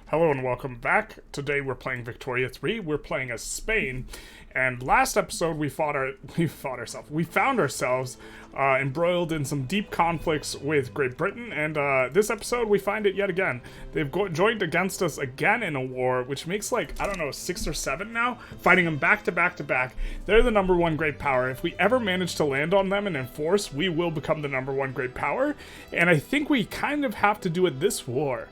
Hello and welcome back. Today we're playing Victoria 3. We're playing as Spain. And last episode we found ourselves embroiled in some deep conflicts with Great Britain, and this episode we find it yet again. They've joined against us again in a war, which makes like, I don't know, 6 or 7 now, fighting them back to back to back. They're the number one great power. If we ever manage to land on them and enforce, we will become the number one great power, and I think we kind of have to do it this war.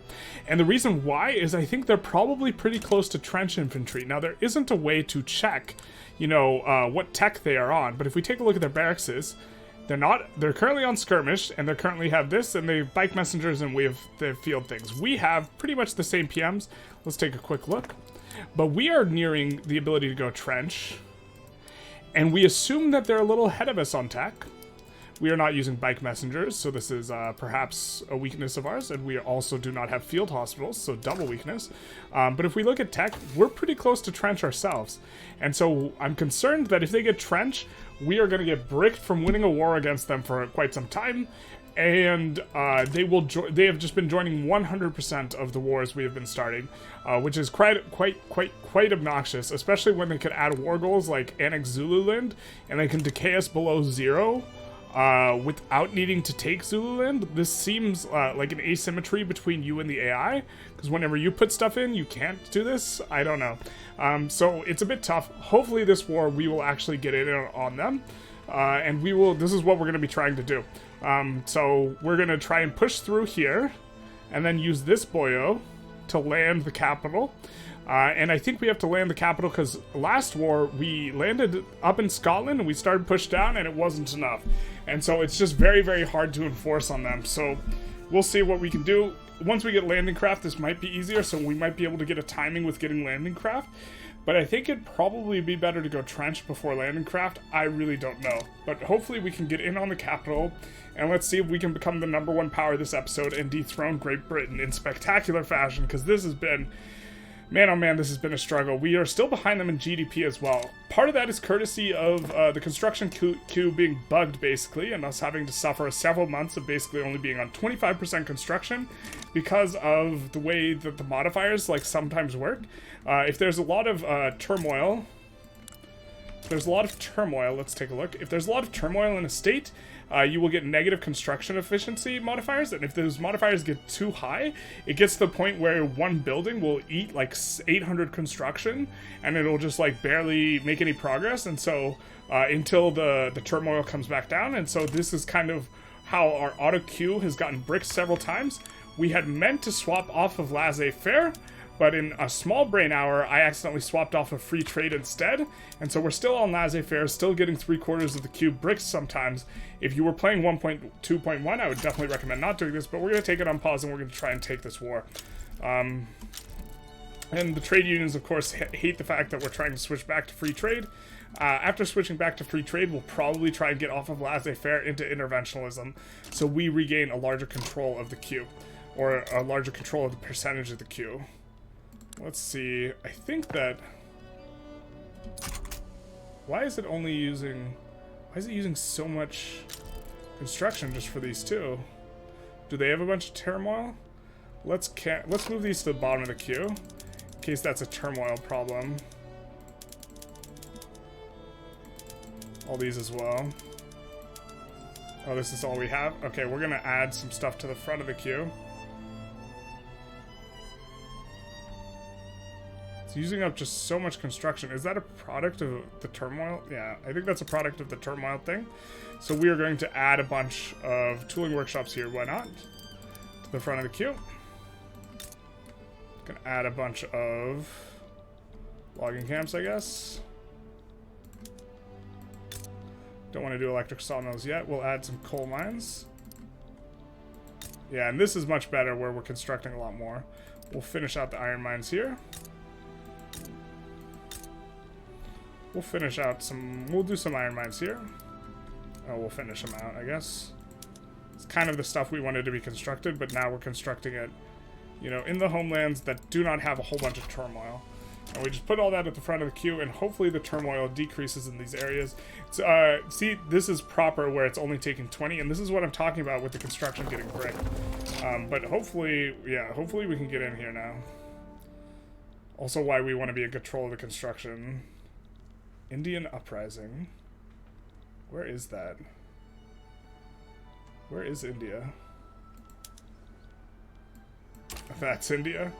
And the reason why is I think they're probably pretty close to trench infantry. Now, there isn't a way to check, what tech they are on, but if we take a look at their barracks, they're currently on skirmish, and they currently have this, and they have bike messengers, and we have the field things. We have pretty much the same PMs. Let's take a quick look. But we are nearing the ability to go trench, and we assume that they're a little ahead of us on tech. We are not using bike messengers, so this is perhaps a weakness of ours, and we also do not have field hospitals, so double weakness. But if we look at tech, we're pretty close to trench ourselves. And so I'm concerned that if they get trench, we are going to get bricked from winning a war against them for quite some time, and they have just been joining 100% of the wars we have been starting, which is quite obnoxious, especially when they could add war goals like annex Zululand, and they can decay us below 0. Without needing to take Zululand. This seems like an asymmetry between you and the AI, because whenever you put stuff in, you can't do this. I don't know. So it's a bit tough. Hopefully this war, we will actually get in on them, and this is what we're going to be trying to do. So we're going to try and push through here, and then use this boyo to land the capital. And I think we have to land the capital because last war we landed up in Scotland and we started push down and it wasn't enough. And so it's just very, very hard to enforce on them. So we'll see what we can do. Once we get landing craft, this might be easier, so we might be able to get a timing with getting landing craft. But I think it'd probably be better to go trench before landing craft. I really don't know. But hopefully we can get in on the capital, and let's see if we can become the number one power this episode and dethrone Great Britain in spectacular fashion, because this has been... Man, oh man, this has been a struggle. We are still behind them in GDP as well. Part of that is courtesy of the construction queue being bugged, basically, and us having to suffer several months of basically only being on 25% construction because of the way that the modifiers, sometimes work. If there's a lot of turmoil... let's take a look. If there's a lot of turmoil in a state, you will get negative construction efficiency modifiers, and if those modifiers get too high, it gets to the point where one building will eat 800 construction, and it'll just barely make any progress, and so until the turmoil comes back down. And so this is kind of how our auto queue has gotten bricked several times. We had meant to swap off of laissez-faire, but in a small brain hour, I accidentally swapped off of free trade instead, and so we're still on laissez-faire, still getting 3/4 of the cube bricked sometimes. If you were playing 1.2.1, I would definitely recommend not doing this, but we're going to take it on pause and we're going to try and take this war. And the trade unions, of course, hate the fact that we're trying to switch back to free trade. After switching back to free trade, we'll probably try and get off of laissez-faire into interventionalism, so we regain a larger control of the queue, or a larger control of the percentage of the queue. Let's see, I think that... Why is it using so much construction just for these two? Do they have a bunch of turmoil? Let's move these to the bottom of the queue, in case that's a turmoil problem. All these as well. Oh, this is all we have? Okay, we're gonna add some stuff to the front of the queue. Using up just so much construction. Is that a product of the turmoil? Yeah, I think that's a product of the turmoil thing. So we are going to add a bunch of tooling workshops here. Why not? To the front of the queue. Gonna add a bunch of logging camps, I guess. Don't want to do electric sawmills yet. We'll add some coal mines. Yeah, and this is much better where we're constructing a lot more. We'll finish out the iron mines here. We'll do some iron mines here. Oh, we'll finish them out, I guess. It's kind of the stuff we wanted to be constructed, but now we're constructing it, in the homelands that do not have a whole bunch of turmoil. And we just put all that at the front of the queue, and hopefully the turmoil decreases in these areas. See, this is proper where it's only taking 20, and this is what I'm talking about with the construction getting bricked. But hopefully, yeah, hopefully we can get in here now. Also why we want to be in control of the construction. Indian uprising. Where is that? Where is India? That's India?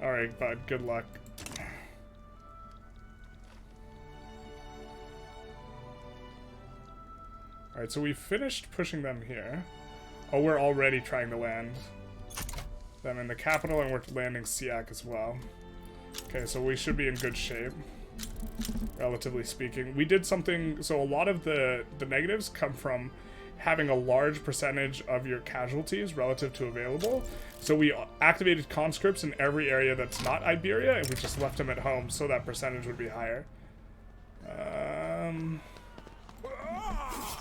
Alright, bud, good luck. Alright, so we finished pushing them here. Oh, we're already trying to land them in the capital, and we're landing Siak as well. Okay, so we should be in good shape, relatively speaking. We did something, so a lot of the negatives come from having a large percentage of your casualties relative to available. So we activated conscripts in every area that's not Iberia, and we just left them at home so that percentage would be higher.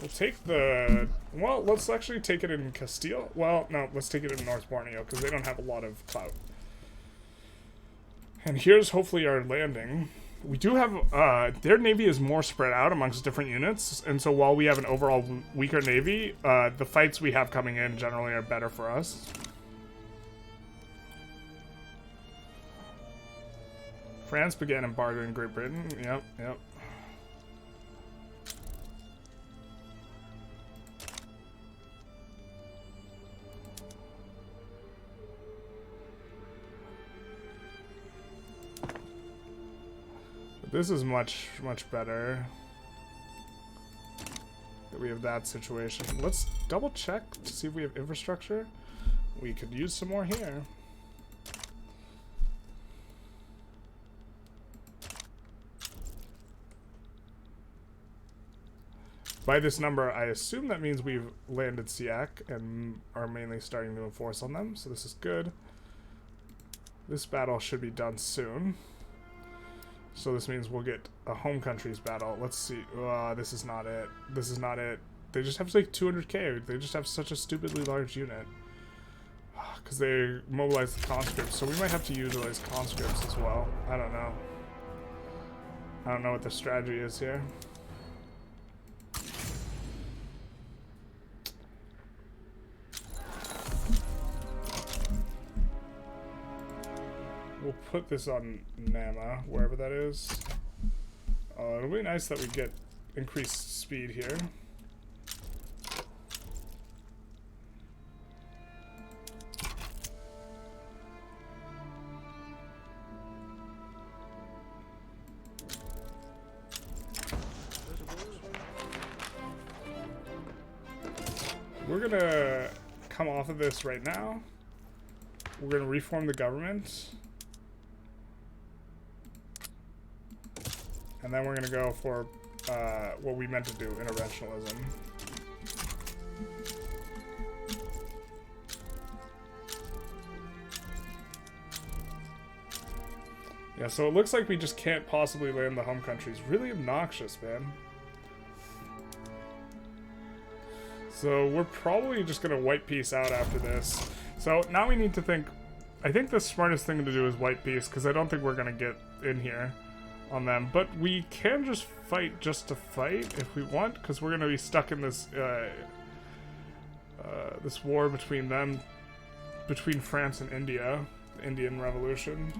We'll take the... Well, let's actually take it in Castile. Well, no, let's take it in North Borneo, because they don't have a lot of clout. And here's hopefully our landing. We do have... their navy is more spread out amongst different units, and so while we have an overall weaker navy, the fights we have coming in generally are better for us. France began embargoing Great Britain. Yep, yep. This is much, much better that we have that situation. Let's double check to see if we have infrastructure. We could use some more here. By this number, I assume that means we've landed Siak and are mainly starting to enforce on them, so this is good. This battle should be done soon. So this means we'll get a home countries battle. Let's see. This is not it. This is not it. They just have like 200k. They just have such a stupidly large unit. Because they mobilize the conscripts. So we might have to utilize conscripts as well. I don't know. I don't know what the strategy is here. We'll put this on Nama, wherever that is. It'll be nice that we get increased speed here. We're gonna come off of this right now. We're gonna reform the government. And then we're going to go for what we meant to do, interventionalism. Yeah, so it looks like we just can't possibly land the home countries. Really obnoxious, man. So we're probably just going to white peace out after this. So now we need to think... I think the smartest thing to do is white peace, because I don't think we're going to get in here on them, but we can just fight just to fight if we want, because we're going to be stuck in this this war between them, between France and India, the Indian Revolution.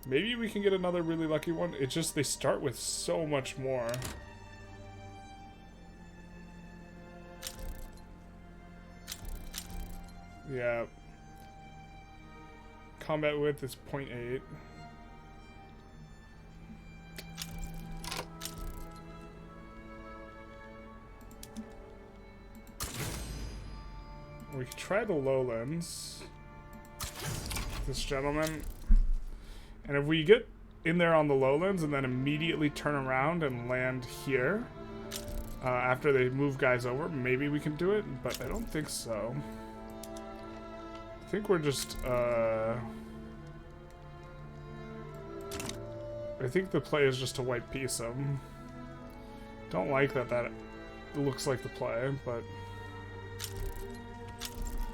Maybe we can get another really lucky one. It's just they start with so much more. Yeah. Combat width is 0.8. We could try the lowlands. This gentleman. And if we get in there on the lowlands and then immediately turn around and land here, after they move guys over, maybe we can do it, but I don't think so. I think we're just, I think the play is just to white peace them. Don't like that that looks like the play, but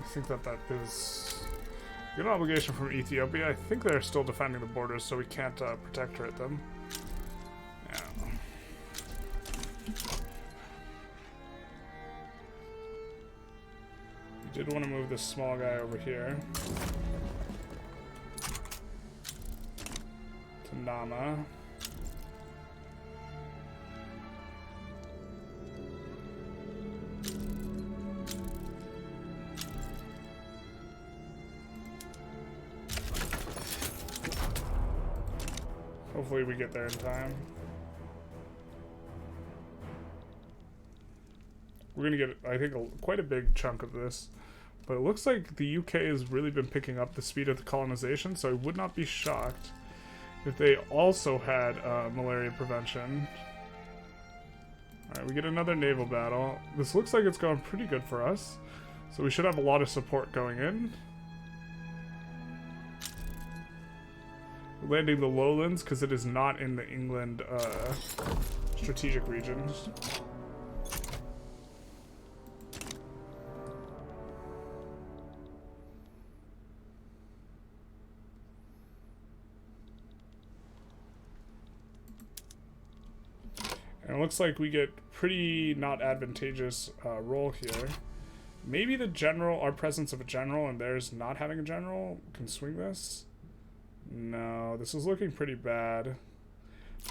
I think that that is an obligation from Ethiopia. I think they're still defending the borders, so we can't protectorate them. Yeah. We did want to move this small guy over here. to Nama. Hopefully we get there in time. We're gonna get, I think, quite a big chunk of this. But it looks like the UK has really been picking up the speed of the colonization, so I would not be shocked if they also had malaria prevention. Alright, we get another naval battle. This looks like it's going pretty good for us. So we should have a lot of support going in. We're landing the lowlands because it is not in the England strategic regions. And it looks like we get pretty not advantageous role here. Maybe the general, our presence of a general and theirs not having a general can swing this. No, this is looking pretty bad.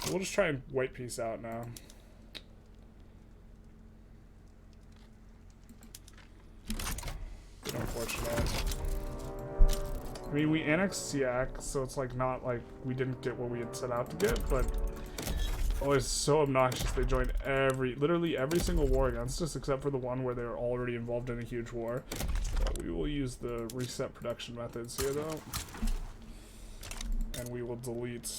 We'll just try and white piece out now. Bit unfortunate. I mean, we annexed Siak, so it's like not like we didn't get what we had set out to get, but oh, it's so obnoxious. They joined literally every single war against us, except for the one where they were already involved in a huge war. We will use the reset production methods here, though. And we will delete.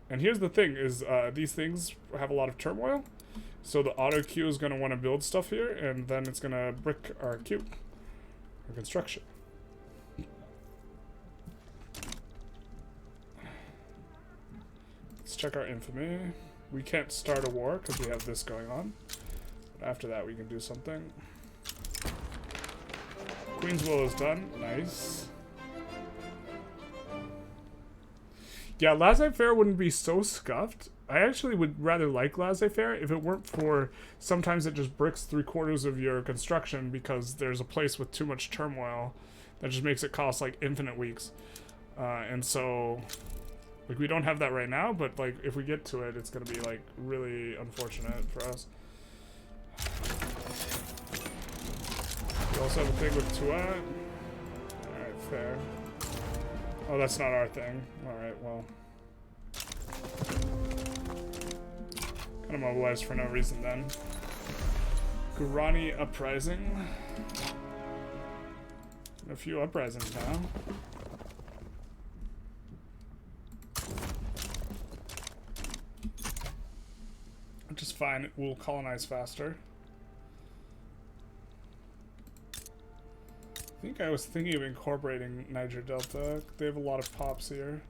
And here's the thing, is these things have a lot of turmoil. So the auto queue is going to want to build stuff here, and then it's going to brick our queue. Our construction. Let's check our infamy. We can't start a war because we have this going on. But after that, we can do something. Queen's Will is done. Nice. Yeah, laissez-faire wouldn't be so scuffed. I actually would rather like laissez-faire if it weren't for sometimes it just bricks 3/4 of your construction because there's a place with too much turmoil that just makes it cost like infinite weeks. And so... like, we don't have that right now, but, like, if we get to it, it's gonna be, like, really unfortunate for us. We also have a thing with Tuat. Alright, fair. Oh, that's not our thing. Alright, well. Kinda mobilized for no reason then. Gurani Uprising. A few uprisings now. Which is fine, we'll colonize faster. I think I was thinking of incorporating Niger Delta. They have a lot of pops here.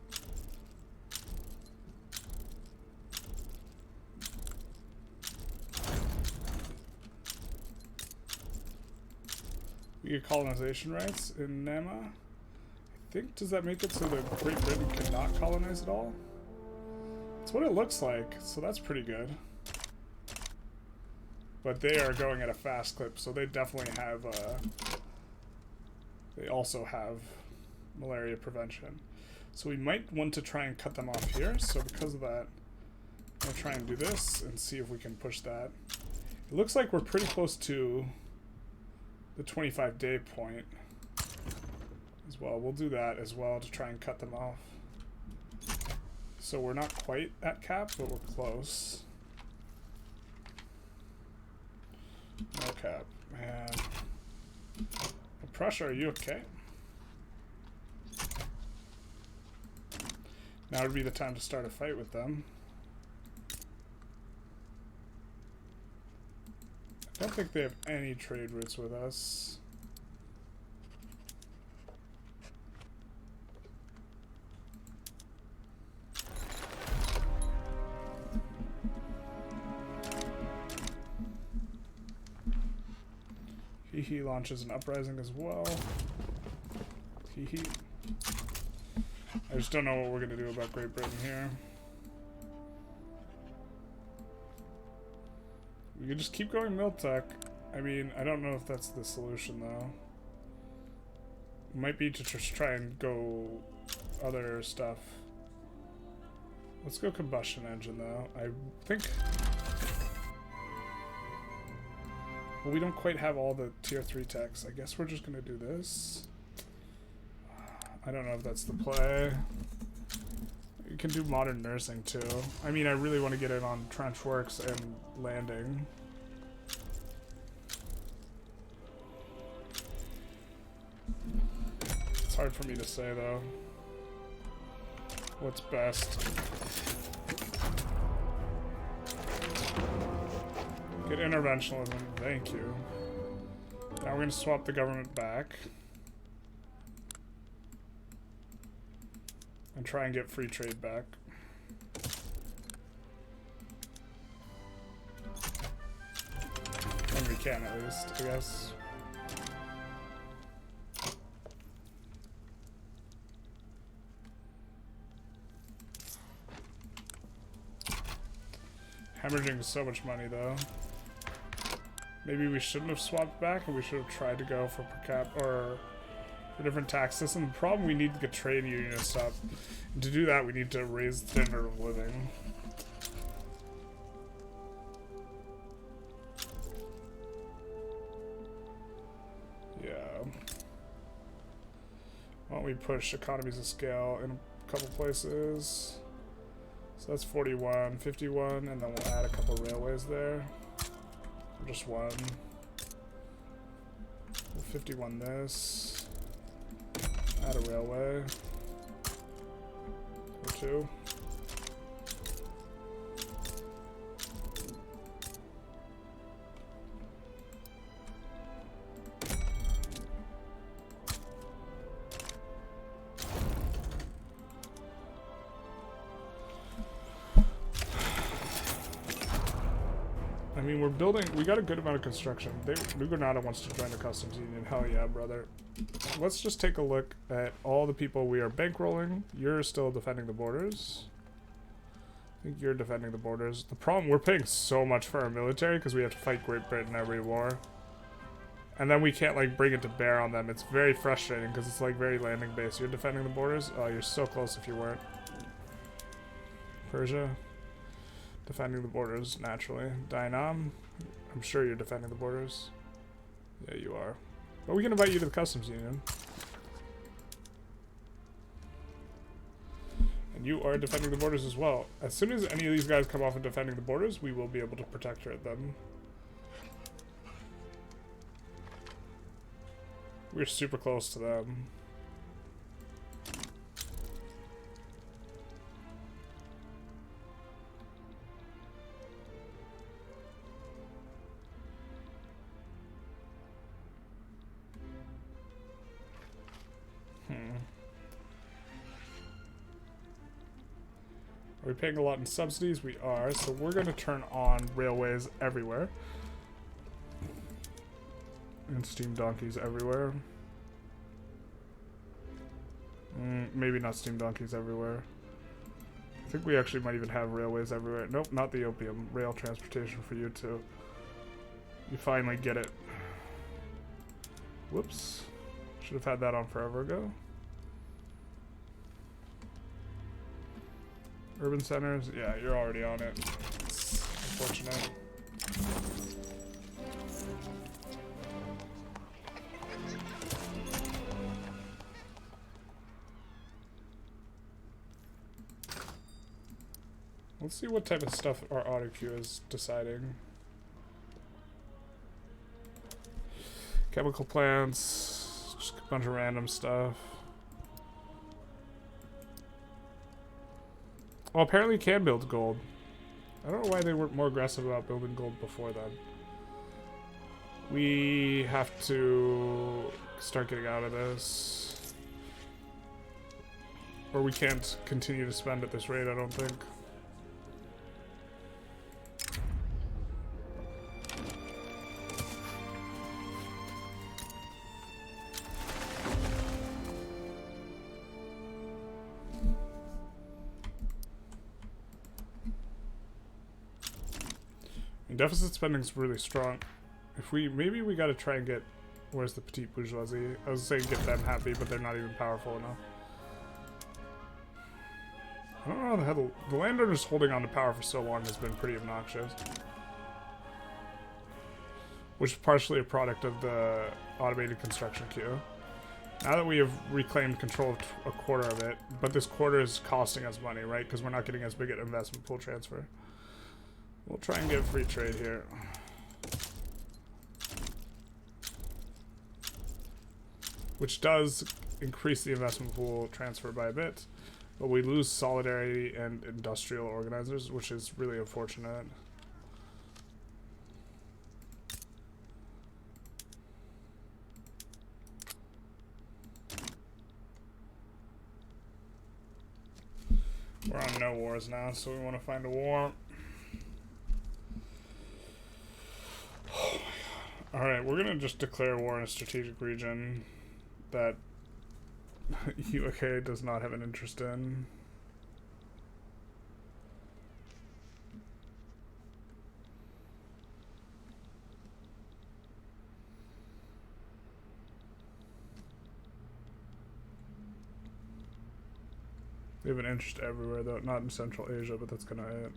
We get colonization rights in Nama. I think, does that make it so that Great Britain cannot colonize at all? That's what it looks like, so that's pretty good. But they are going at a fast clip, so they definitely have, they also have malaria prevention. So we might want to try and cut them off here, so because of that, I'm going to try and do this and see if we can push that. It looks like we're pretty close to the 25-day point as well. We'll do that as well to try and cut them off. So we're not quite at cap, but we're close. No cap. Man. Prussia, are you okay? Now would be the time to start a fight with them. I don't think they have any trade routes with us. He launches an uprising as well. He. I just don't know what we're gonna do about Great Britain here. We could just keep going Miltech. I mean, I don't know if that's the solution though. It might be to just try and go other stuff. Let's go combustion engine though. I think. Well, we don't quite have all the tier 3 techs. I guess we're just gonna do this. I don't know if that's the play. You can do modern nursing too. I mean, I really want to get in on trench works and landing. It's hard for me to say though. What's best? Get interventionalism, thank you. Now we're gonna swap the government back. And try and get free trade back. When we can, at least, I guess. Hemorrhaging so much money, though. Maybe we shouldn't have swapped back, and we should have tried to go for per cap or for different tax system. The problem, we need to get trade unionists up. And to do that, we need to raise the standard of living. Yeah. Why don't we push economies of scale in a couple places? So that's 41, 51, and then we'll add a couple railways there. Or just one. We'll 51 this. Add a railway. Or two. I mean, we're building, we got a good amount of construction. New Granada wants to join the customs union. Hell yeah, brother. Let's just take a look at all the people we are bankrolling. You're still defending the borders. I think you're defending the borders. The problem, we're paying so much for our military because we have to fight Great Britain every war. And then we can't, like, bring it to bear on them. It's very frustrating because it's, like, very landing based. You're defending the borders? Oh, you're so close if you weren't. Persia. Defending the borders, naturally. Dynam, I'm sure you're defending the borders. Yeah, you are. But we can invite you to the customs union. And you are defending the borders as well. As soon as any of these guys come off of defending the borders, we will be able to protectorate them. We're super close to them. Are we paying a lot in subsidies? We are, so we're going to turn on railways everywhere. And steam donkeys everywhere. Maybe not steam donkeys everywhere. I think we actually might even have railways everywhere. Nope, not the opium. Rail transportation for you too. You finally get it. Whoops. Should have had that on forever ago. Urban centers, yeah, you're already on it. It's unfortunate. Let's see what type of stuff our auto queue is deciding. Chemical plants, just a bunch of random stuff. Well, apparently you can build gold. I don't know why they weren't more aggressive about building gold before then. We have to start getting out of this. Or we can't continue to spend at this rate, I don't think. Deficit spending is really strong. If we, maybe we gotta try and get, where's the petite bourgeoisie? I was saying get them happy, but they're not even powerful enough. I don't know how the landowners holding on to power for so long has been pretty obnoxious. Which is partially a product of the automated construction queue. Now that we have reclaimed control of a quarter of it, but this quarter is costing us money, right? Because we're not getting as big an investment pool transfer. We'll try and get free trade here. Which does increase the investment pool transfer by a bit. But we lose solidarity and industrial organizers, which is really unfortunate. We're on no wars now, so we want to find a war. Oh my god. Alright, we're gonna just declare war in a strategic region that UK does not have an interest in. They have an interest everywhere, though. Not in Central Asia, but that's kind of it.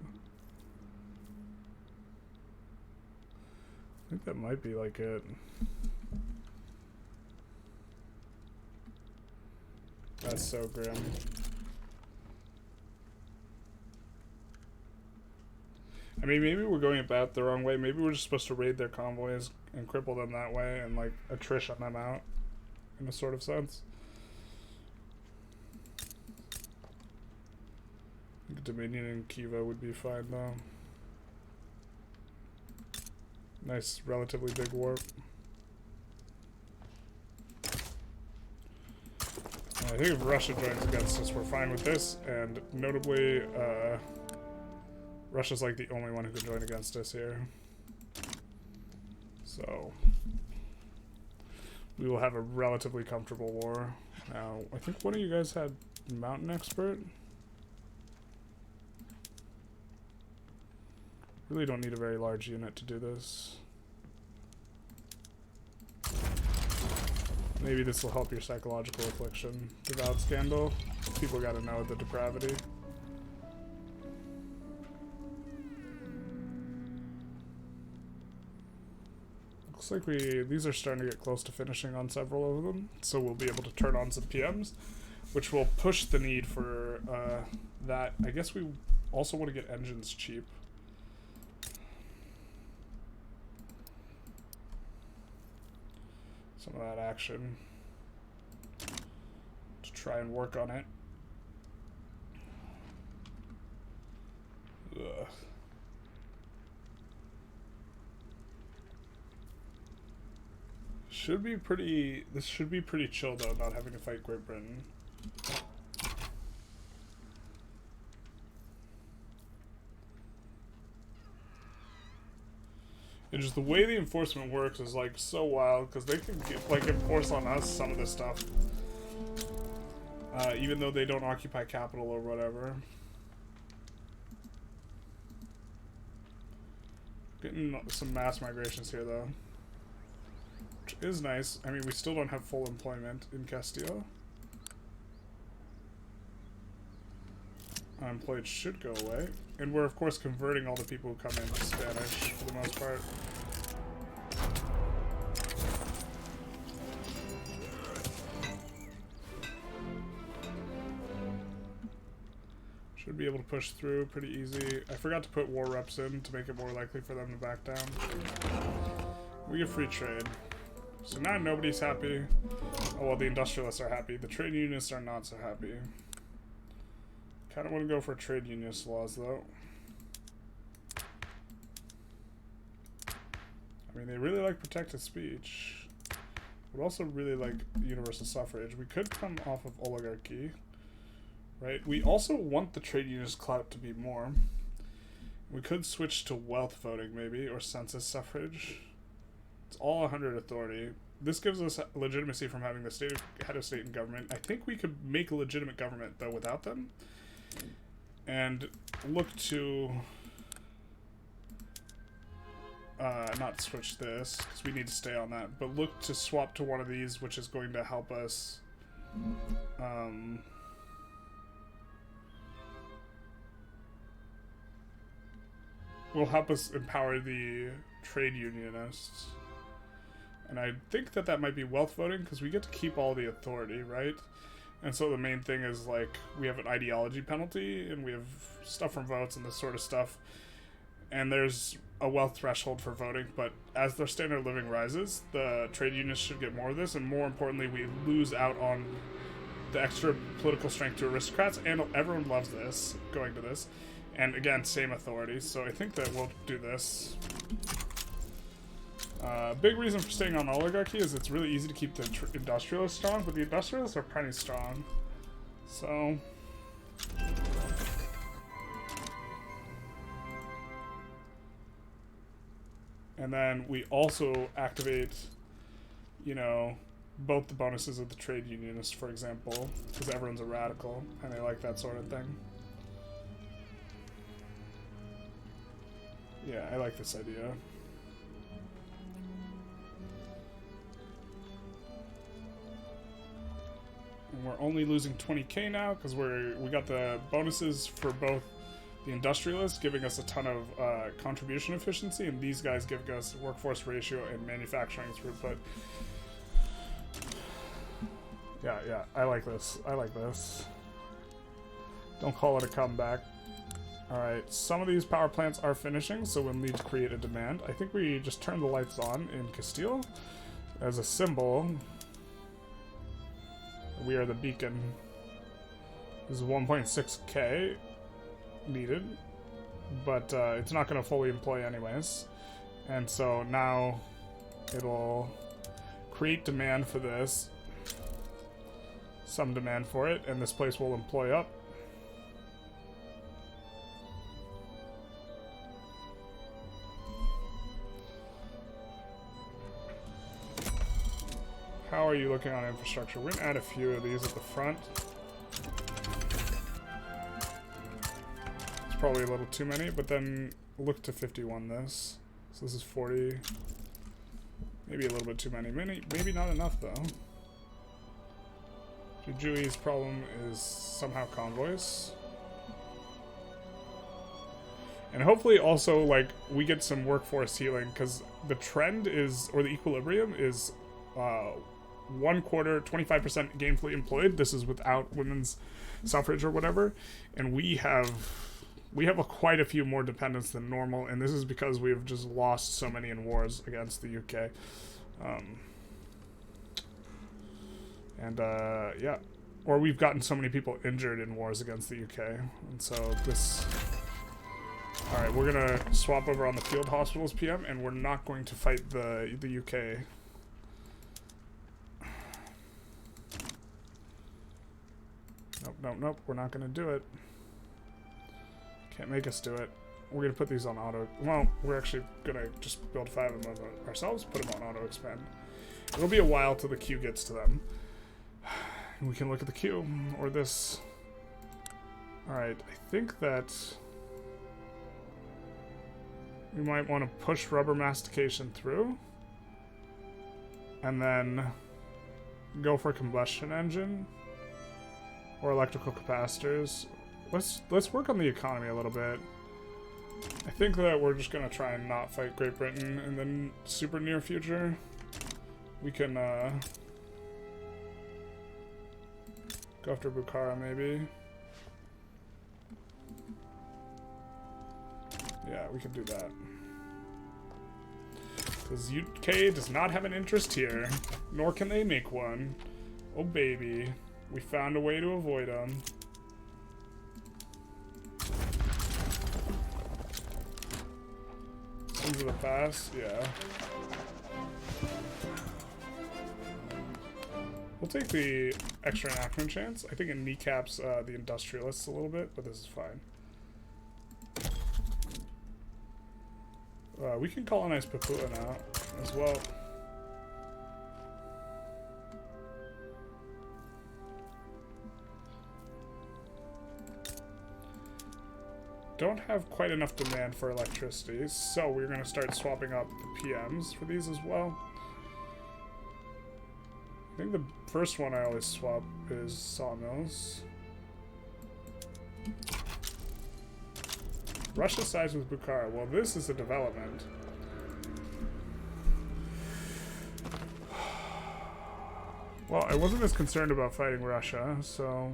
I think that might be like it. That's so grim. I mean, maybe we're going about the wrong way. Maybe we're just supposed to raid their convoys and cripple them that way and, like, attrition them out, in a sort of sense. Dominion and Kiva would be fine, though. Nice, relatively big warp. I think if Russia joins against us, we're fine with this, and notably, Russia's like the only one who can join against us here. So, we will have a relatively comfortable war. Now, I think one of you guys had Mountain Expert. Really don't need a very large unit to do this. Maybe this will help your psychological affliction. Devout scandal. People gotta know the depravity. Looks like these are starting to get close to finishing on several of them, so we'll be able to turn on some PMs, which will push the need for that. I guess we also want to get engines cheap. Some of that action to try and work on it. Ugh. Should be pretty. This should be pretty chill though, not having to fight Great Britain. And just the way the enforcement works is like so wild because they can like enforce on us some of this stuff, even though they don't occupy capital or whatever. Getting some mass migrations here though, which is nice. I mean, we still don't have full employment in Castile. Unemployed should go away. And we're, of course, converting all the people who come in to Spanish, for the most part. Should be able to push through pretty easy. I forgot to put war reps in to make it more likely for them to back down. We get free trade. So now nobody's happy. Oh, well, the industrialists are happy. The trade unionists are not so happy. Kind of want to go for trade unionist laws, though. I mean, they really like protected speech, but also really like universal suffrage. We could come off of oligarchy, right? We also want the trade unionist clout to be more. We could switch to wealth voting, maybe, or census suffrage. It's all 100 authority. This gives us legitimacy from having the head of state and government. I think we could make a legitimate government, though, without them. And look to not switch this because we need to stay on that, but look to swap to one of these, which is going to help us will help us empower the trade unionists. And I think that that might be wealth voting, because we get to keep all the authority, right? And so the main thing is, like, we have an ideology penalty, and we have stuff from votes and this sort of stuff. And there's a wealth threshold for voting, but as their standard of living rises, the trade unions should get more of this, and more importantly, we lose out on the extra political strength to aristocrats, and everyone loves this, going to this. And again, same authority, so I think that we'll do this. Big reason for staying on oligarchy is it's really easy to keep the industrialists strong, but the industrialists are pretty strong. So... And then we also activate, you know, both the bonuses of the trade unionists, for example, because everyone's a radical, and they like that sort of thing. Yeah, I like this idea. And we're only losing 20k now because we got the bonuses for both the industrialists giving us a ton of contribution efficiency, and these guys giving us workforce ratio and manufacturing throughput. Yeah, I like this. I like this. Don't call it a comeback. Alright, some of these power plants are finishing, so we'll need to create a demand. I think we just turn the lights on in Castile as a symbol. We are the beacon. This is 1.6k needed, but it's not going to fully employ anyways. And so now it'll create demand for this. Some demand for it, and this place will employ up. How are you looking on infrastructure? We're going to add a few of these at the front. It's probably a little too many, but then look to 51 this. So this is 40. Maybe a little bit too many. Maybe not enough, though. Julie's problem is somehow convoys. And hopefully also, like, we get some workforce healing, because the trend is, or the equilibrium is, 1/4, 25% gainfully employed. This is without women's suffrage or whatever. And we have quite a few more dependents than normal, and this is because we've just lost so many in wars against the UK. Yeah. Or we've gotten so many people injured in wars against the UK. And so this... Alright, we're gonna swap over on the field hospitals PM, and we're not going to fight the UK. Nope, we're not gonna do it. Can't make us do it. We're gonna put these on auto... Well, we're actually gonna just build 5 of them ourselves, put them on auto expand. It'll be a while till the queue gets to them. We can look at the queue, or this. Alright, I think that we might want to push rubber mastication through, and then go for combustion engine, or electrical capacitors. Let's work on the economy a little bit. I think that we're just gonna try and not fight Great Britain in the super near future. We can, go after Bukhara, maybe. Yeah, we can do that. Because UK does not have an interest here, nor can they make one. Oh baby, we found a way to avoid them. Into the past, yeah. We'll take the extra enactment chance. I think it kneecaps the industrialists a little bit, but this is fine. We can colonize Papua now as well. Don't have quite enough demand for electricity, so we're going to start swapping up the PMs for these as well. I think the first one I always swap is sawmills. Russia sides with Bukhara. Well, this is a development. Well, I wasn't as concerned about fighting Russia, so...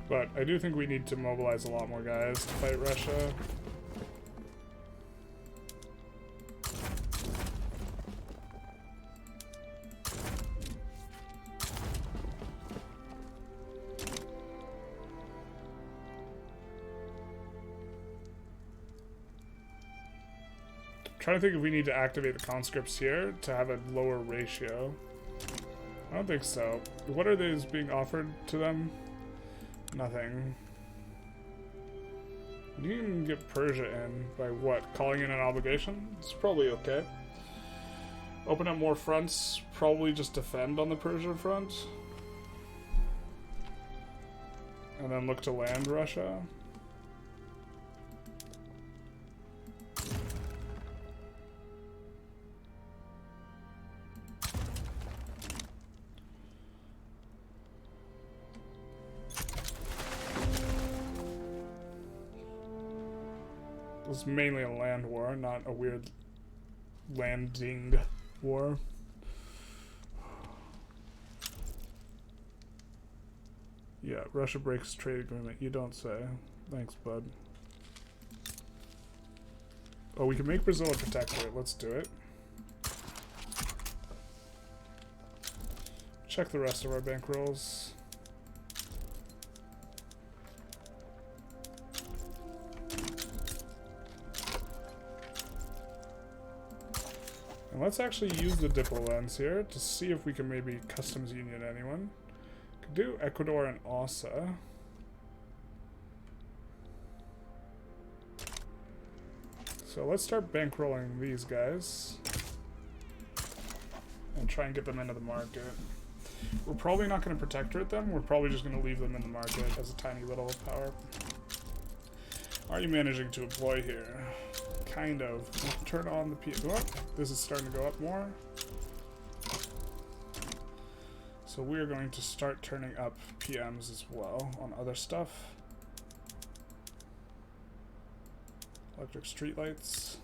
But I do think we need to mobilize a lot more guys to fight Russia. Trying to think if we need to activate the conscripts here to have a lower ratio. I don't think so. What are these being offered to them? Nothing. You can get Persia in by what? Calling in an obligation? It's probably okay. Open up more fronts. Probably just defend on the Persian front. And then look to land Russia. This is mainly a land war, not a weird landing war. Yeah, Russia breaks trade agreement. You don't say. Thanks, bud. Oh, we can make Brazil a protectorate. Let's do it. Check the rest of our bankrolls. And let's actually use the Diplo lens here to see if we can maybe customs union anyone. Could do Ecuador and Ossa. So let's start bankrolling these guys. And try and get them into the market. We're probably not going to protectorate them. We're probably just going to leave them in the market as a tiny little power. Are you managing to employ here? Kind of. Turn on the PM. Oh, this is starting to go up more. So we're going to start turning up PMs as well on other stuff. Electric streetlights.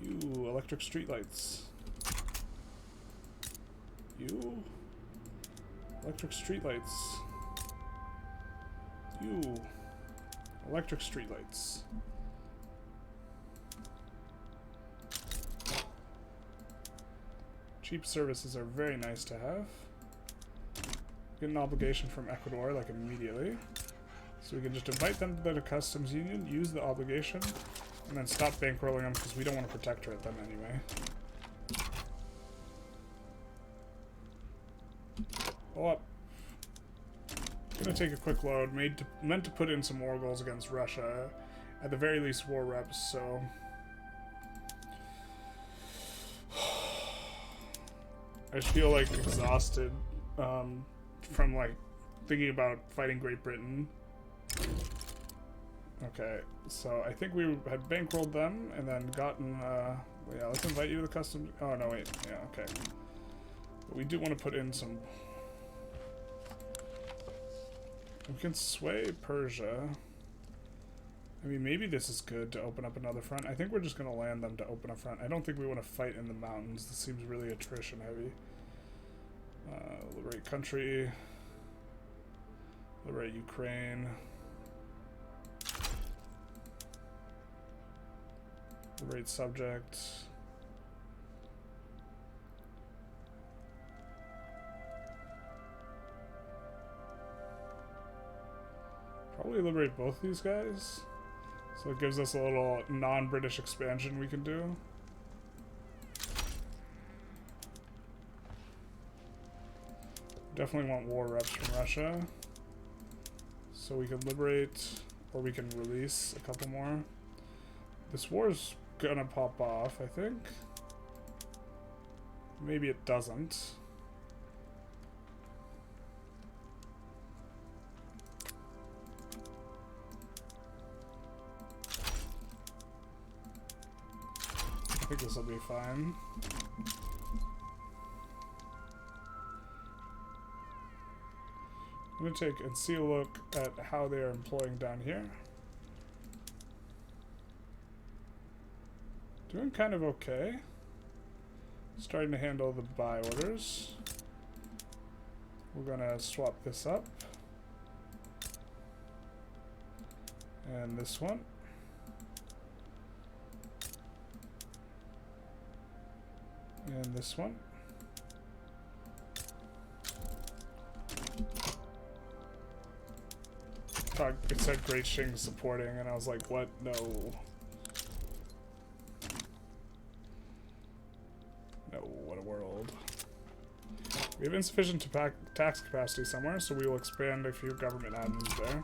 You, electric streetlights. You, electric streetlights. You, electric streetlights. Cheap services are very nice to have. Get an obligation from Ecuador, like, immediately. So we can just invite them to the customs union, use the obligation, and then stop bankrolling them because we don't want to protectorate them anyway. Hold up. Gonna take a quick load. Meant to put in some war goals against Russia. At the very least, war reps, so... I just feel like exhausted from like thinking about fighting Great Britain. Okay, so I think we had bankrolled them and then gotten yeah, let's invite you to the customs. Oh no, wait, yeah, okay. But we do want to put in some. We can sway Persia. I mean, maybe this is good to open up another front. I think we're just going to land them to open a front. I don't think we want to fight in the mountains. This seems really attrition heavy. Liberate country. Liberate Ukraine. Liberate subject. Probably liberate both these guys. So it gives us a little non-British expansion we can do. Definitely want war reps from Russia. So we can liberate, or we can release a couple more. This war's gonna pop off, I think. Maybe it doesn't. think this will be fine. I'm going to take and see a look at how they are employing down here. Doing kind of okay. Starting to handle the buy orders. We're going to swap this up. And this one. And this one. It said Great Shing supporting, and I was like, what? No. No, what a world. We have insufficient tax capacity somewhere, so we will expand a few government admins there.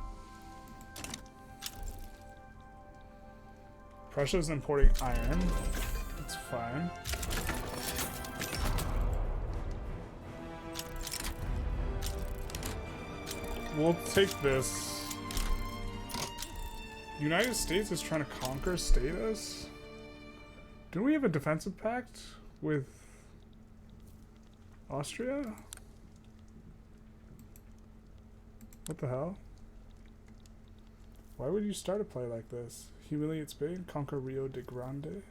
Prussia's importing iron. That's fine. We'll take this. United States is trying to conquer status? Didn't we have a defensive pact with Austria? What the hell? Why would you start a play like this? Humiliate Spain, conquer Rio de Grande?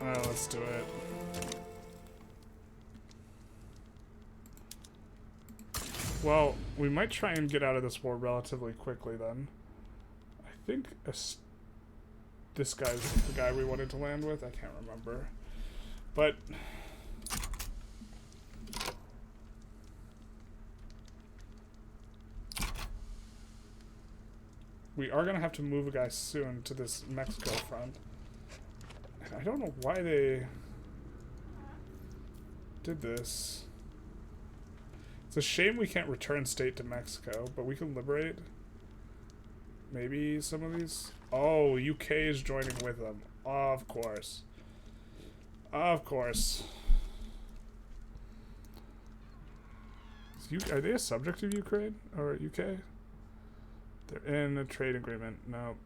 Let's do it. Well, we might try and get out of this war relatively quickly then. I think this guy's the guy we wanted to land with. I can't remember. But we are going to have to move a guy soon to this Mexico front. And I don't know why they did this. It's a shame we can't return state to Mexico, but we can liberate maybe some of these. Oh, UK is joining with them. Of course. Of course. Are they a subject of Ukraine or UK? They're in a trade agreement. No.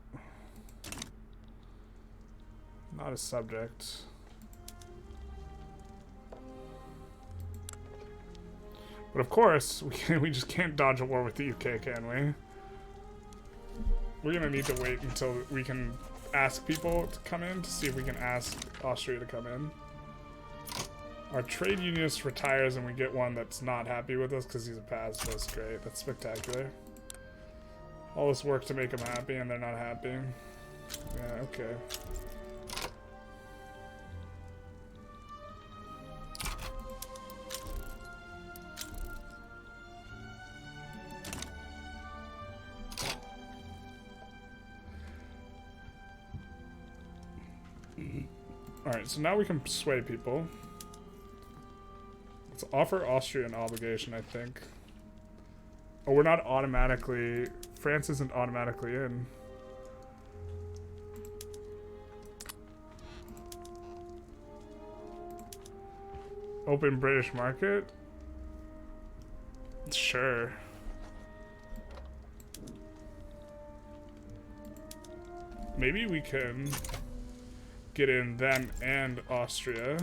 Not a subject. But of course, we just can't dodge a war with the UK, can we? We're gonna need to wait until we can ask people to come in to see if we can ask Austria to come in. Our trade unionist retires and we get one that's not happy with us because he's a pacifist. Great, that's spectacular. All this work to make them happy and they're not happy. Yeah, okay. Alright, so now we can sway people. Let's offer Austria an obligation, I think. Oh, we're not automatically... France isn't automatically in. Open British market? Sure. Maybe we can get in them and Austria.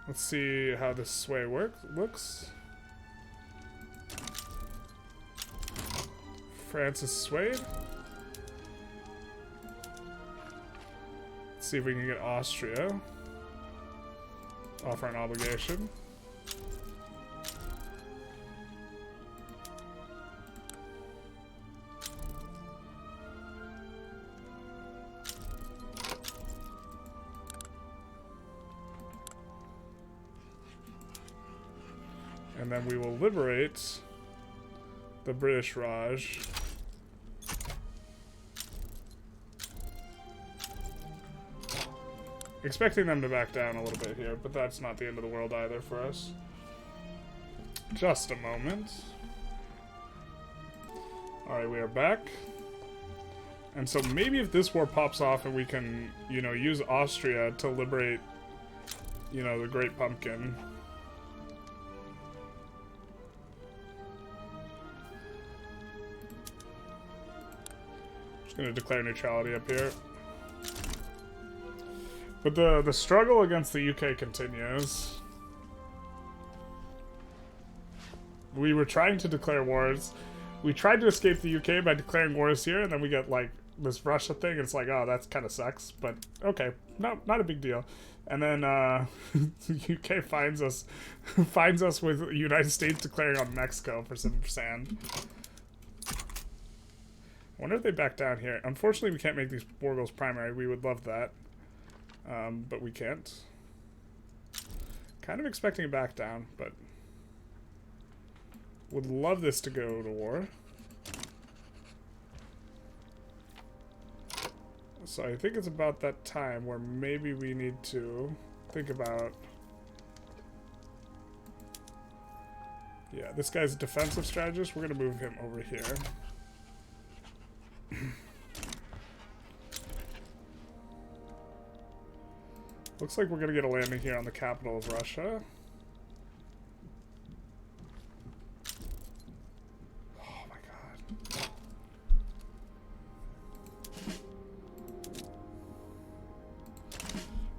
Let's see how this sway looks. France is swayed. Let's see if we can get Austria. Offer an obligation. And then we will liberate the British Raj. Expecting them to back down a little bit here, but that's not the end of the world either for us. Just a moment. Alright, we are back. And so maybe if this war pops off and we can, you know, use Austria to liberate, you know, the Great Pumpkin. Just gonna declare neutrality up here. But the struggle against the UK continues. We were trying to declare wars. We tried to escape the UK by declaring wars here, and then we get, like, this Russia thing, and it's like, oh, that kind of sucks. But, okay, not a big deal. And then, the UK finds us with the United States declaring on Mexico for some sand. I wonder if they back down here. Unfortunately, we can't make these war goals primary. We would love that. But we can't. Kind of expecting a back down, but would love this to go to war. So I think it's about that time where maybe we need to think about... Yeah, this guy's a defensive strategist. We're going to move him over here. Looks like we're going to get a landing here on the capital of Russia. Oh my god.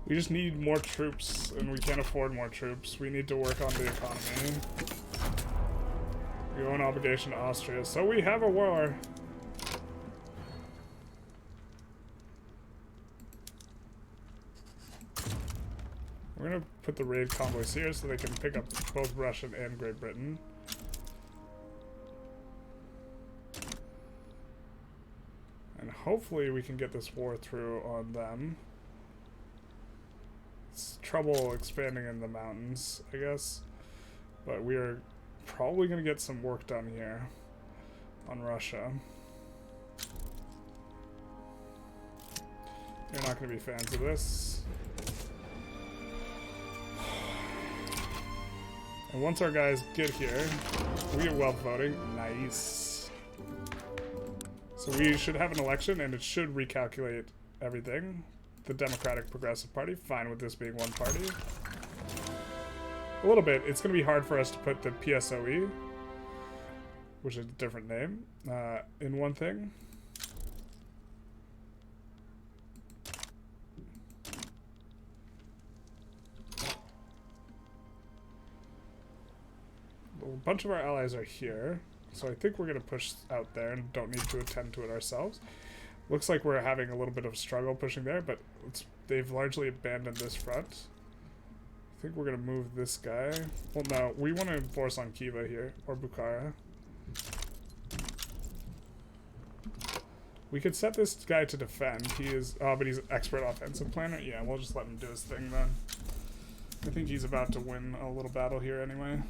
We just need more troops, and we can't afford more troops. We need to work on the economy. We owe an obligation to Austria, so we have a war. We're gonna put the raid convoys here so they can pick up both Russian and Great Britain. And hopefully we can get this war through on them. It's trouble expanding in the mountains, I guess. But we are probably gonna get some work done here on Russia. They're not gonna be fans of this. And once our guys get here, we get wealth voting. Nice. So we should have an election, and it should recalculate everything. The Democratic Progressive Party, fine with this being one party. A little bit. It's going to be hard for us to put the PSOE, which is a different name, in one thing. A bunch of our allies are here, so I think we're going to push out there and don't need to attend to it ourselves. Looks like we're having a little bit of struggle pushing there, but they've largely abandoned this front. I think we're going to move this guy. Well, no, we want to enforce on Khiva here, or Bukhara. We could set this guy to defend. He is, oh, but he's an expert offensive planner. Yeah, we'll just let him do his thing then. I think he's about to win a little battle here anyway.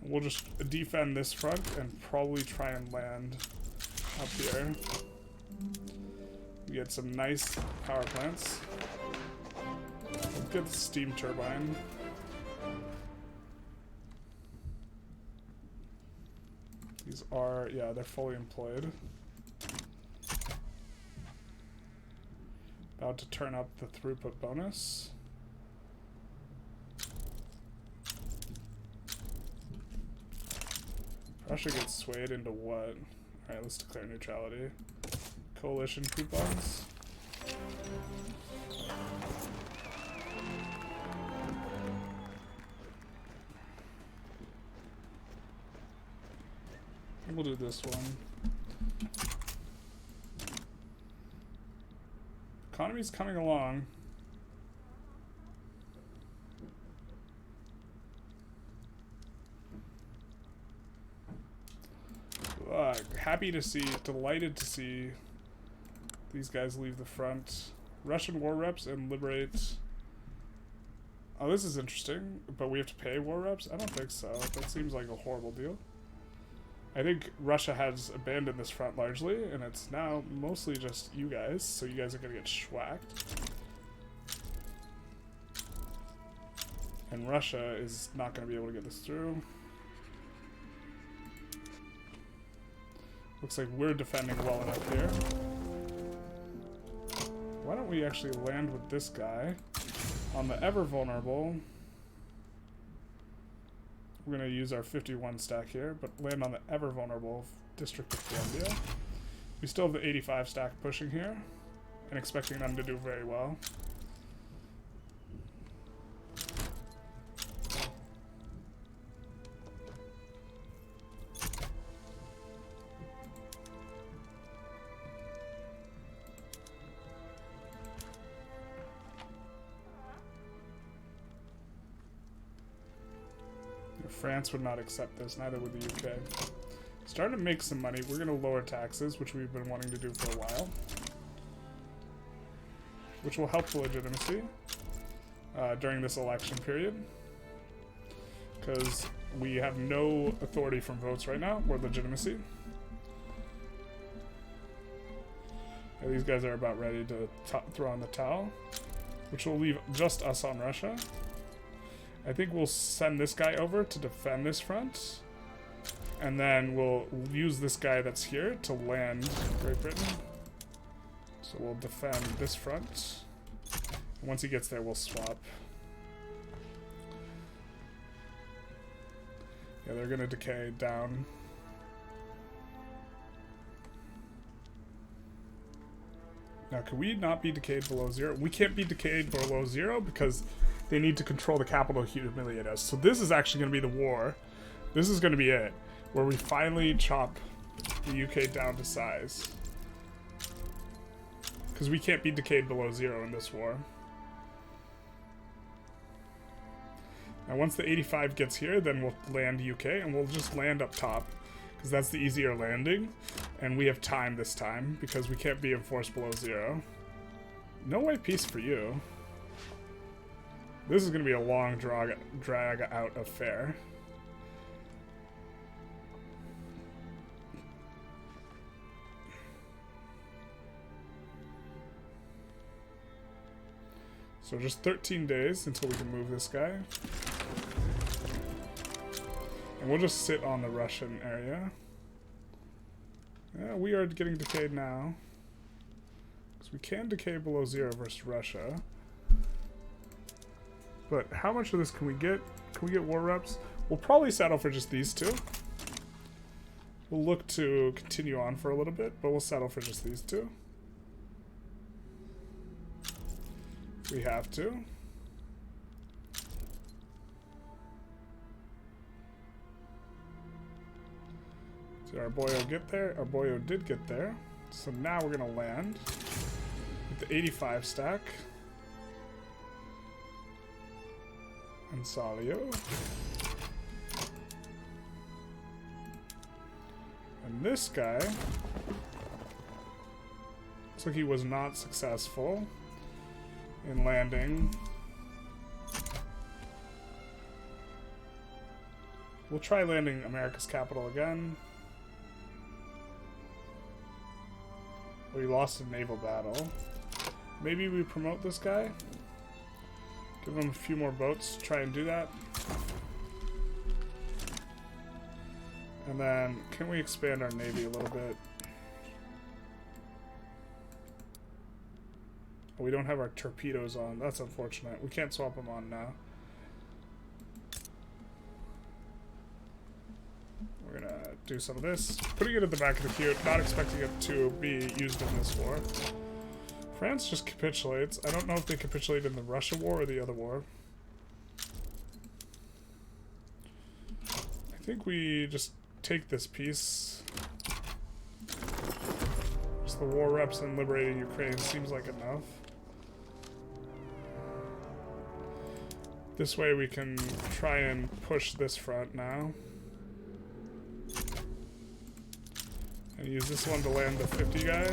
We'll just defend this front and probably try and land up here. We get some nice power plants. Let's get the steam turbine. These are, yeah, they're fully employed. About to turn up the throughput bonus. Russia gets swayed into what? Alright, let's declare neutrality. Coalition coupons. We'll do this one. Economy's coming along. Happy to see, delighted to see these guys leave the front. Russian war reps and liberate. Oh, this is interesting, but we have to pay war reps? I don't think so. That seems like a horrible deal. I think Russia has abandoned this front largely, and it's now mostly just you guys, so you guys are going to get schwacked. And Russia is not going to be able to get this through. Looks like we're defending well enough here. Why don't we actually land with this guy on the ever vulnerable We're going to use our 51 stack here, but land on the ever vulnerable District of Columbia. We still have the 85 stack pushing here, and expecting them to do very well. France would not accept this, neither would the UK. Starting to make some money. We're going to lower taxes, which we've been wanting to do for a while. Which will help the legitimacy during this election period. Because we have no authority from votes right now, or legitimacy. And these guys are about ready to throw in the towel. Which will leave just us on Russia. I think we'll send this guy over to defend this front. And then we'll use this guy that's here to land Great Britain. So we'll defend this front. And once he gets there, we'll swap. Yeah, they're going to decay down. Now, can we not be decayed below 0? We can't be decayed below 0 because they need to control the capital to humiliate us. So this is actually going to be the war. This is going to be it. Where we finally chop the UK down to size. Because we can't be decayed below 0 in this war. Now once the 85 gets here, then we'll land UK, and we'll just land up top. Because that's the easier landing. And we have time this time, because we can't be enforced below 0. No white peace for you. This is going to be a long drag out affair. So just 13 days until we can move this guy. And we'll just sit on the Russian area. Yeah, we are getting decayed now. Because we can decay below 0 versus Russia. But how much of this can we get? Can we get war reps? We'll probably settle for just these two. We'll look to continue on for a little bit, but we'll settle for just these two. We have to. Did our boyo get there? Our boyo did get there. So now we're going to land with the 85 stack. And Salio. And this guy looks like he was not successful in landing. We'll try landing America's capital again. We lost a naval battle. Maybe we promote this guy? Give him a few more boats to try and do that. And then, can we expand our navy a little bit? Oh, we don't have our torpedoes on. That's unfortunate. We can't swap them on now. We're gonna do some of this. Putting it at the back of the queue, not expecting it to be used in this war. France just capitulates. I don't know if they capitulate in the Russia war or the other war. I think we just take this piece. Just the war reps and liberating Ukraine seems like enough. This way we can try and push this front now. And use this one to land the 50 guy.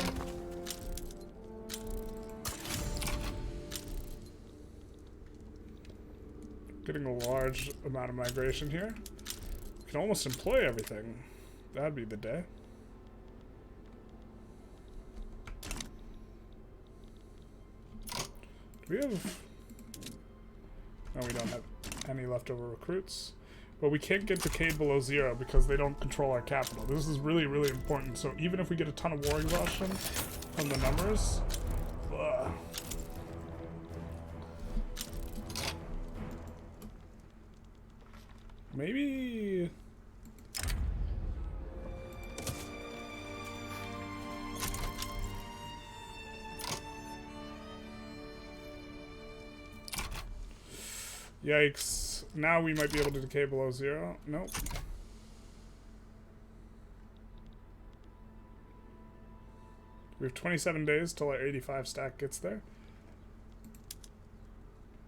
Getting a large amount of migration here. We can almost employ everything. That'd be the day. Do we have... No, we don't have any leftover recruits. But we can't get decayed below 0 because they don't control our capital. This is really, really important. So even if we get a ton of war exhaustion from the numbers... maybe... Yikes. Now we might be able to decay below 0. Nope. We have 27 days till our 85 stack gets there.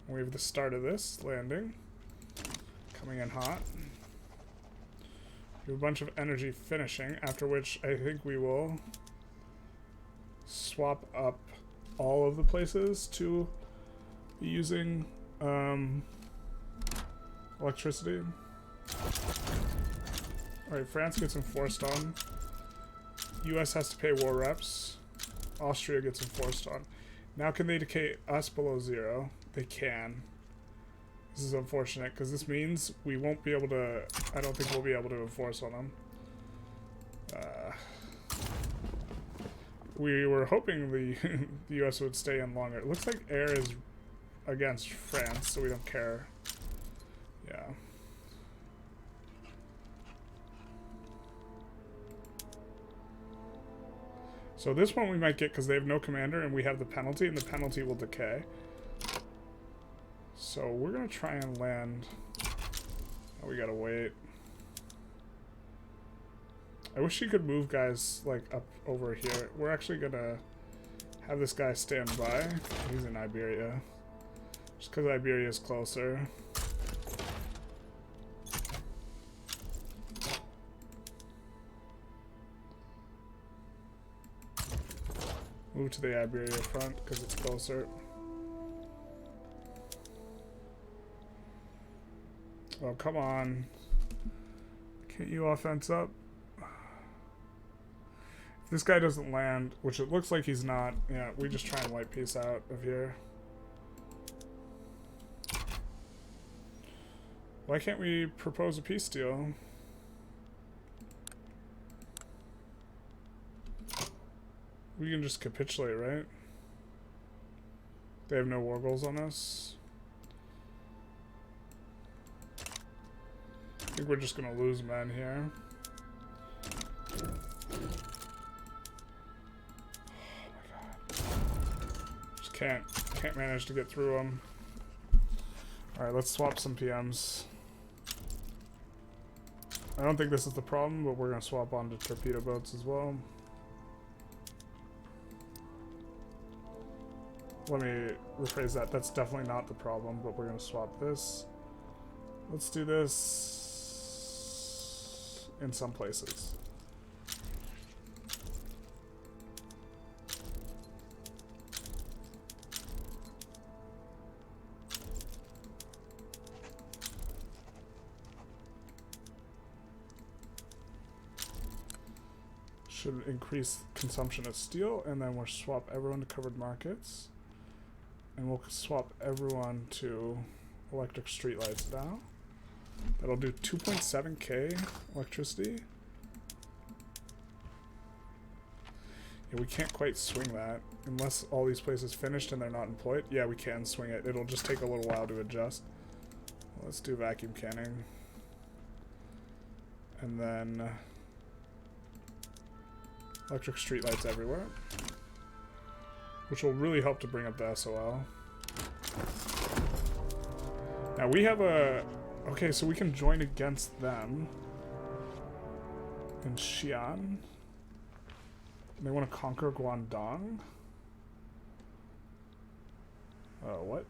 We have the start of this landing. Coming in hot. We have a bunch of energy finishing, after which I think we will swap up all of the places to be using electricity. Alright, France gets enforced on. US has to pay war reps. Austria gets enforced on. Now can they decay us below 0? They can. This is unfortunate, because this means we won't be able to... I don't think we'll be able to enforce on them. We were hoping the, the US would stay in longer. It looks like air is against France, so we don't care. Yeah. So this one we might get because they have no commander and we have the penalty, and the penalty will decay. So we're going to try and land. Oh, we got to wait. I wish you could move guys like up over here. We're actually going to have this guy stand by. He's in Iberia. Just because Iberia is closer. Move to the Iberia front because it's closer. Oh, come on. Can't you offense up? If this guy doesn't land, which it looks like he's not, yeah, we just try and wipe peace out of here. Why can't we propose a peace deal? We can just capitulate, right? They have no war goals on us. I think we're just gonna lose men here. Oh my god. Just can't manage to get through them. Alright, let's swap some PMs. I don't think this is the problem, but we're gonna swap onto torpedo boats as well. Let me rephrase that. That's definitely not the problem, but we're going to swap this. Let's do this in some places. Should increase consumption of steel, and then we'll swap everyone to covered markets. And we'll swap everyone to electric streetlights now. That'll do 2.7k electricity. Yeah, we can't quite swing that. Unless all these places finished and they're not employed. Yeah, we can swing it. It'll just take a little while to adjust. Let's do vacuum canning. And then electric streetlights everywhere. Which will really help to bring up the SOL. Now we have a... Okay, so we can join against them. In Xi'an. They want to conquer Guangdong. What?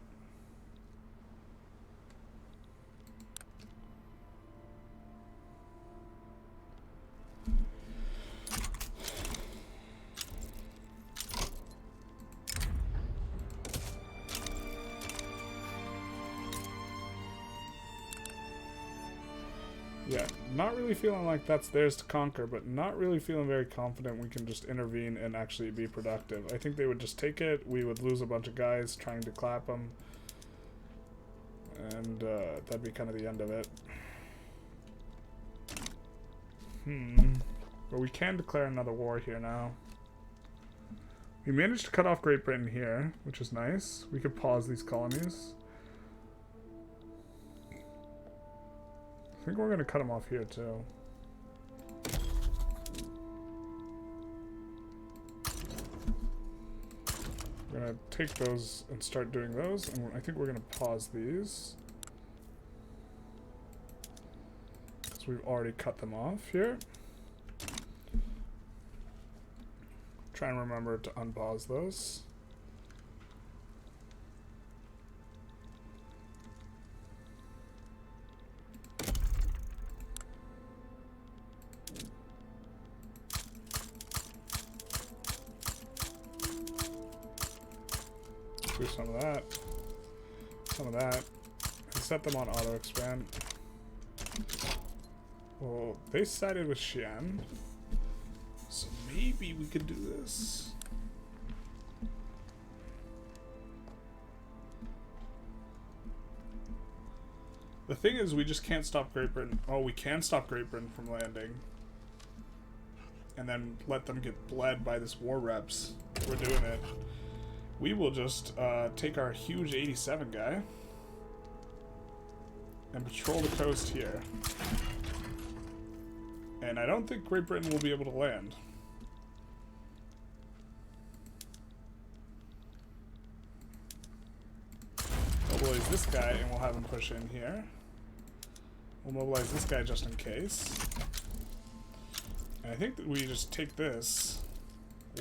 Yeah, not really feeling like that's theirs to conquer, but not really feeling very confident we can just intervene and actually be productive. I think they would just take it, we would lose a bunch of guys trying to clap them, and that'd be kind of the end of it. But we can declare another war here now. We managed to cut off Great Britain here, which is nice. We could pause these colonies. I think we're going to cut them off here too. We're going to take those and start doing those, and I think we're going to pause these. Because we've already cut them off here. Try and remember to unpause those. Do some of that, and set them on auto expand. Well, they sided with Xi'an, so maybe we could do this. The thing is, we just can't stop Great Britain. Oh, we can stop Great Britain from landing, and then let them get bled by this war reps. We're doing it. We will just take our huge 87 guy and patrol the coast here. And I don't think Great Britain will be able to land. Mobilize this guy and we'll have him push in here. We'll mobilize this guy just in case. And I think that we just take this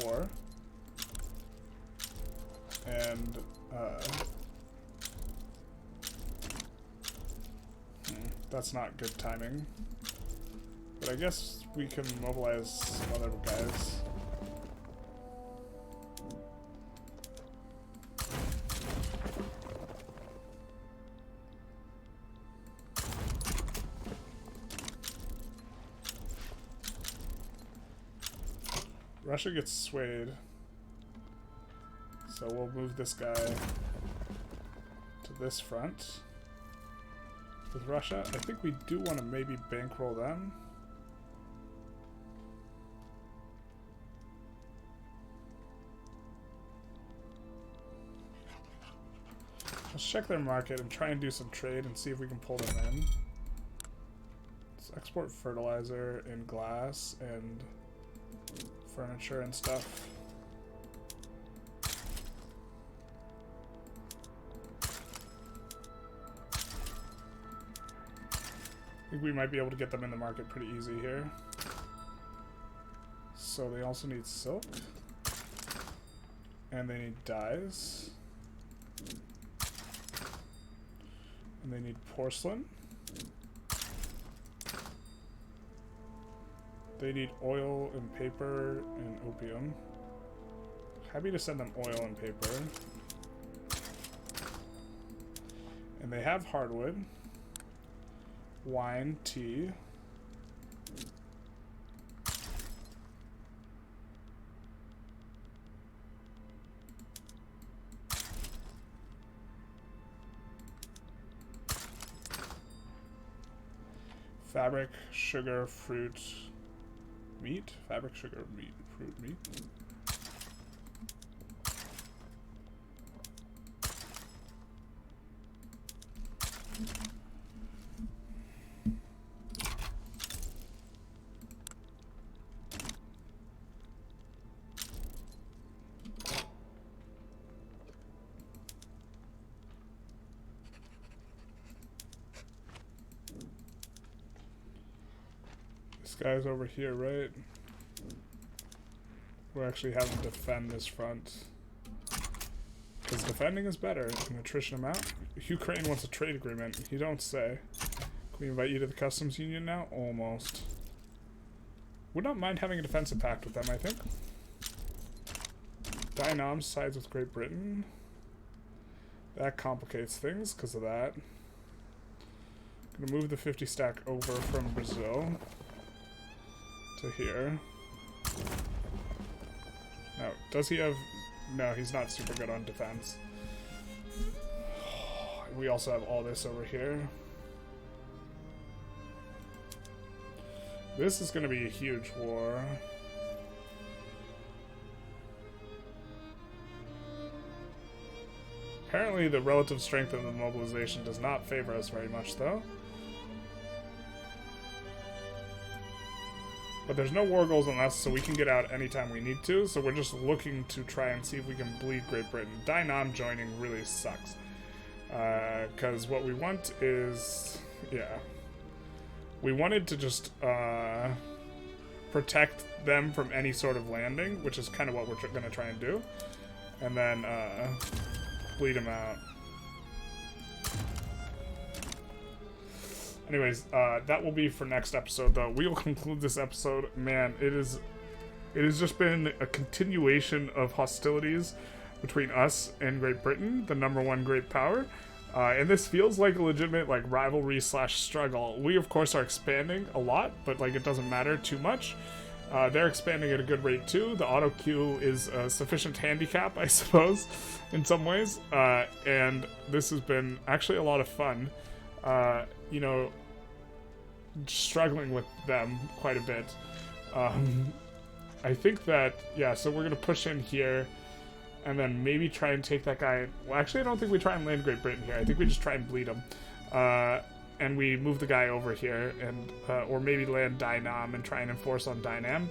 war. And, that's not good timing. But I guess we can mobilize some other guys. Russia gets swayed. So we'll move this guy to this front. With Russia, I think we do want to maybe bankroll them. Let's check their market and try and do some trade and see if we can pull them in. Let's export fertilizer and glass and furniture and stuff. I think we might be able to get them in the market pretty easy here. So they also need silk. And they need dyes. And they need porcelain. They need oil and paper and opium. Happy to send them oil and paper. And they have hardwood. Wine, tea. Fabric, sugar, fruit, meat. Fabric, sugar, meat, fruit, meat. Guys over here, right? We're actually having to defend this front. Because defending is better. Can attrition them out? Ukraine wants a trade agreement. You don't say. Can we invite you to the customs union now? Almost. Would not mind having a defensive pact with them, I think. Dynam sides with Great Britain. That complicates things because of that. Gonna move the 50 stack over from Brazil to here. Now, does he have... No, he's not super good on defense. We also have all this over here. This is going to be a huge war. Apparently the relative strength of the mobilization does not favor us very much, though. But there's no war goals on us, so we can get out anytime we need to. So we're just looking to try and see if we can bleed Great Britain. Dynam joining really sucks. Because what we want is... yeah. We wanted to just protect them from any sort of landing, which is kind of what we're going to try and do. And then bleed them out. Anyways, that will be for next episode, though. We will conclude this episode. Man, it has just been a continuation of hostilities between us and Great Britain, the #1 great power. And this feels like a legitimate, like, rivalry / struggle. We, of course, are expanding a lot, but, like, it doesn't matter too much. They're expanding at a good rate, too. The auto queue is a sufficient handicap, I suppose, in some ways. And this has been actually a lot of fun. You know, struggling with them quite a bit. I think that, yeah, so we're going to push in here and then maybe try and take that guy. Well, actually, I don't think we try and land Great Britain here. I think we just try and bleed him. And we move the guy over here, and or maybe land Dynam and try and enforce on Dynam.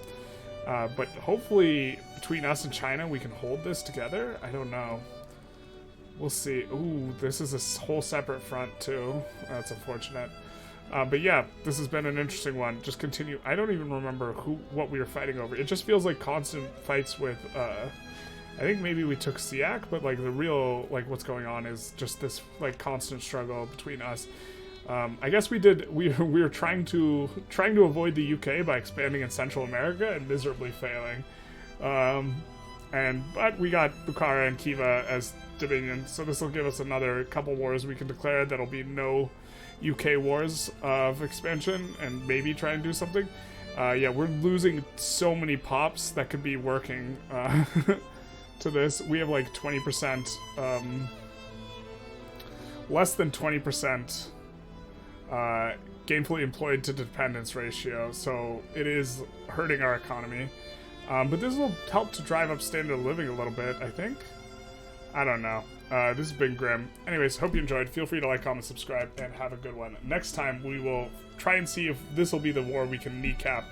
But hopefully, between us and China, we can hold this together. I don't know. We'll see. Ooh, this is a whole separate front, too. That's unfortunate. But yeah, this has been an interesting one. Just continue. I don't even remember what we were fighting over. It just feels like constant fights with... I think maybe we took Siak, but like the real, like, what's going on is just this, like, constant struggle between us. I guess we were trying to avoid the UK by expanding in Central America and miserably failing. But we got Bukhara and Khiva as dominions, so this will give us another couple wars we can declare. That'll be no UK wars of expansion, and maybe try and do something. Yeah, we're losing so many pops that could be working to this. We have like 20%, less than 20% gainfully employed to dependence ratio, so it is hurting our economy. But this will help to drive up standard of living a little bit, I think. I don't know. This has been grim. Anyways, hope you enjoyed. Feel free to like, comment, subscribe, and have a good one. Next time, we will try and see if this will be the war we can kneecap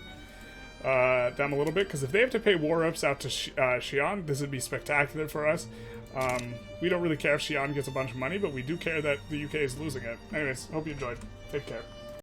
them a little bit, because if they have to pay war ups out to Xi'an, this would be spectacular for us. We don't really care if Xi'an gets a bunch of money, but we do care that the UK is losing it. Anyways, hope you enjoyed. Take care.